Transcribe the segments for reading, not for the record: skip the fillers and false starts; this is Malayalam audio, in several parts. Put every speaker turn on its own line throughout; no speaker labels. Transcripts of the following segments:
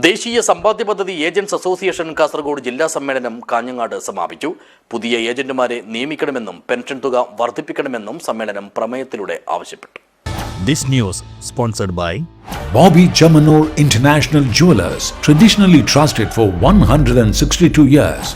ദേശീയ സമ്പാദ്യ പദ്ധതി ഏജന്റ്സ് അസോസിയേഷൻ കാസർഗോഡ് ജില്ലാ സമ്മേളനം കാഞ്ഞങ്ങാട് സമാപിച്ചു. പുതിയ ഏജന്റുമാരെ നിയമിക്കണമെന്നും പെൻഷൻ തുക വർദ്ധിപ്പിക്കണമെന്നും സമ്മേളനം പ്രമേയത്തിലൂടെ ആവശ്യപ്പെട്ടു.
This news sponsored by
Bobby Chamanur International Jewelers, traditionally trusted for 162 years.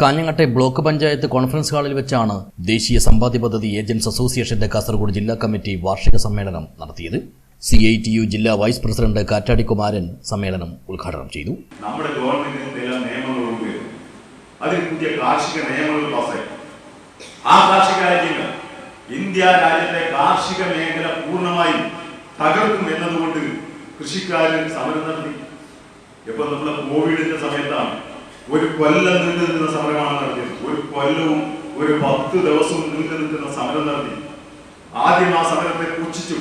കാഞ്ഞങ്ങാട്ടെ ബ്ലോക്ക് പഞ്ചായത്ത് കോൺഫറൻസ് ഹാളിൽ വെച്ചാണ് ദേശീയ സമ്പാദ്യ പദ്ധതി ഏജന്റ്സ് അസോസിയേഷന്റെ കാസർഗോഡ് ജില്ലാ കമ്മിറ്റി വാർഷിക സമ്മേളനം നടത്തിയത്. CITU ജില്ലാ വൈസ് പ്രസിഡന്റ് കാറ്റാടി കുമാരൻ സമ്മേളനം ഉദ്ഘാടനം ചെയ്തു.
നമ്മുടെ ഗവൺമെന്റിന് ചില നിയമങ്ങളുണ്ട്. അതിൽ പുതിയ കാർഷിക നിയമങ്ങൾ പാസായി. ആ കാർഷിക രാജ്യങ്ങൾ ഇന്ത്യ രാജ്യത്തെ കാർഷിക മേഖല പൂർണ്ണമായും തകർക്കും എന്നതുകൊണ്ട് കൃഷിക്കാരൻ സമരം നടത്തി. ഇപ്പൊ നമ്മുടെ കോവിഡിന്റെ സമയത്താണ് ഒരു കൊല്ലം നീണ്ടു നിൽക്കുന്ന സമരമാണ് നടത്തിയത്. ഒരു കൊല്ലവും ഒരു 10 ദിവസവും നീണ്ടു നിൽക്കുന്ന സമരം നടത്തി. ആദ്യം ആ സമരത്തെ പുച്ഛിച്ചു.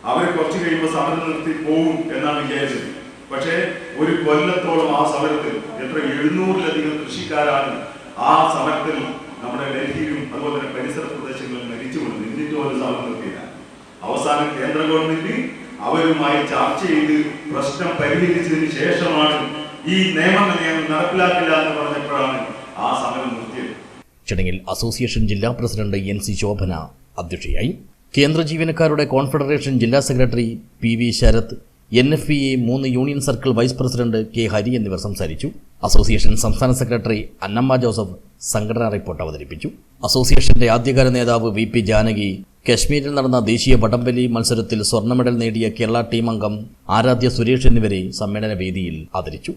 അവർ കുറച്ച് കഴിയുമ്പോൾ സമരം നിർത്തി പോകും എന്നാണ് വിചാരിച്ചത്. പക്ഷേ ഒരു കൊല്ലത്തോളം ആ സമരത്തിൽ എത്ര 700-ലധികം കൃഷിക്കാരാണ് ആ സമരത്തിൽ നമ്മുടെ ഡൽഹിയിലും അതുപോലെ തന്നെ പരിസര പ്രദേശങ്ങളിലും മരിച്ചുകൊണ്ട് എന്നിട്ടും ഒരു സമരം നിർത്തിയില്ല. അവസാനം കേന്ദ്ര ഗവൺമെന്റ് അവരുമായി ചർച്ച ചെയ്ത് പ്രശ്നം പരിഹരിച്ചതിന് ശേഷമാണ് ഈ നിയമങ്ങൾ നടപ്പിലാക്കില്ല എന്ന് പറഞ്ഞപ്പോഴാണ് ആ സമരം നിർത്തിയത്.
ചടങ്ങിൽ അസോസിയേഷൻ ജില്ലാ പ്രസിഡന്റ് NC ശോഭന അധ്യക്ഷയായി. കേന്ദ്ര ജീവനക്കാരുടെ കോൺഫെഡറേഷൻ ജില്ലാ secretary PV Sarath, NFPA 3 union circle vice president K Hari എന്നിവർ സംസാരിച്ചു. അസോസിയേഷൻ സംസ്ഥാന സെക്രട്ടറി അന്നമ്മ ജോസഫ് സംഘടനാ റിപ്പോർട്ട് അവതരിപ്പിച്ചു. അസോസിയേഷന്റെ ആദ്യകാല നേതാവ് VP ജാനകി, കശ്മീരിൽ നടന്ന ദേശീയ വടംവലി മത്സരത്തിൽ സ്വർണ്ണ മെഡൽ നേടിയ കേരള ടീം അംഗം ആരാധ്യ സുരേഷ് എന്നിവരെ സമ്മേളന വേദിയിൽ ആദരിച്ചു.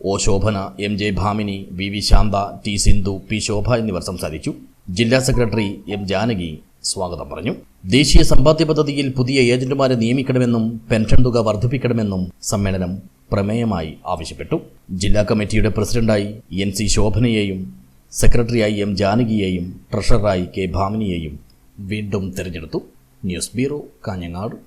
O Shobhana, MJ Bhamini, VV Shantha, T Sindhu, P ശോഭ എന്നിവർ സംസാരിച്ചു. ജില്ലാ സെക്രട്ടറി M ജാനകി സ്വാഗതം പറഞ്ഞു. ദേശീയ സമ്പാദ്യ പദ്ധതിയിൽ പുതിയ ഏജന്റുമാരെ നിയമിക്കണമെന്നും പെൻഷൻ തുക വർദ്ധിപ്പിക്കണമെന്നും സമ്മേളനം പ്രമേയമായി ആവശ്യപ്പെട്ടു. ജില്ലാ കമ്മിറ്റിയുടെ പ്രസിഡന്റായി NC ശോഭനയെയും സെക്രട്ടറിയായി M ജാനകിയെയും ട്രഷററായി K ഭാമിനിയെയും വീണ്ടും തെരഞ്ഞെടുത്തു. News bureau, Kanhangad.